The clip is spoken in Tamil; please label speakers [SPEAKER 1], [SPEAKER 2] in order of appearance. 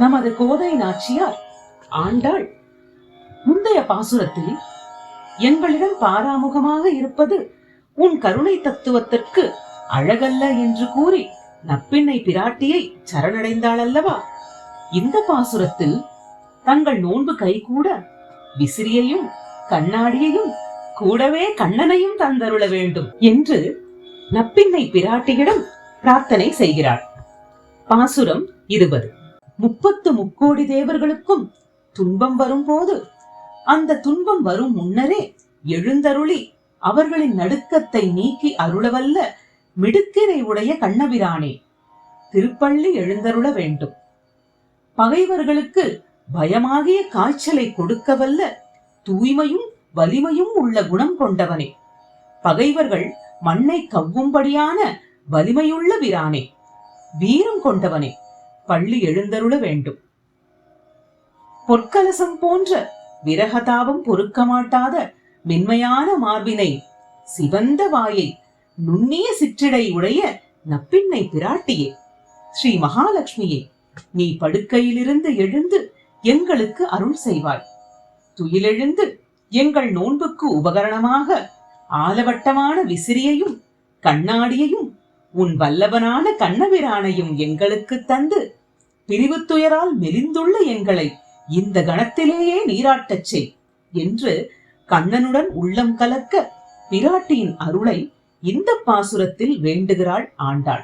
[SPEAKER 1] நமது கோதை நாச்சியார் ஆண்டாள் முந்தைய பாசுரத்தில் எங்களிடம் பாராமுகமாக இருப்பது உன் கருணை தத்துவத்திற்கு அழகல்ல என்று கூறி நப்பின்னை பிராட்டியை சரணடைந்தாள் அல்லவா? இந்த பாசுரத்தில் தங்கள் நோன்பு கைகூட விசிறியையும் கண்ணாடியையும் கூடவே கண்ணனையும் தந்தருள வேண்டும் என்று நப்பின்னை பிராட்டியிடம் பிரார்த்தனை செய்கிறார். பாசுரம் 20. 30 முக்கோடி தேவர்களுக்கும் துன்பம் வரும்போது அந்த துன்பம் வரும் முன்னரே எழுந்தருளி அவர்களின் நடுக்கத்தை நீக்கி அருளவல்ல மிடுக்கினை உடைய கண்ணபிரானே, திருப்பள்ளி எழுந்தருள வேண்டும். பகைவர்களுக்கு பயமாகிய காய்ச்சலை கொடுக்கவல்ல தூய்மையும் வலிமையும் உள்ள குணம் கொண்டவனே, பகைவர்கள் மண்ணை கவ்வும்படியான வலிமையுள்ள பிரானே, வீரம் கொண்டவனே, பள்ளி எழுந்தருள வேண்டும். பொற்கலசம் போன்ற விரகதாபம் பொறுக்க மாட்டாத மென்மையான மார்பினை, சிவந்த வாயை, நுண்ணிய சிற்றிடை உடைய நப்பின்னை பிராட்டியே, ஸ்ரீ மகாலட்சுமியே, நீ படுக்கையிலிருந்து எழுந்து எங்களுக்கு அருள் செய்வாய். துயிலெழுந்து எங்கள் நோன்புக்கு உபகரணமாக ஆலவட்டமான விசிறியையும் கண்ணாடியையும் உன் வல்லவனான கண்ணபிரானையும் எங்களுக்கு தந்து பிரிவு துயரால் மெலிந்துள்ள எங்களை இந்த கணத்திலேயே நீராட்டச் செய் என்று கண்ணனுடன் உள்ளம் கலக்க பிராட்டியின் அருளை இந்த பாசுரத்தில் வேண்டுகிறாள் ஆண்டாள்.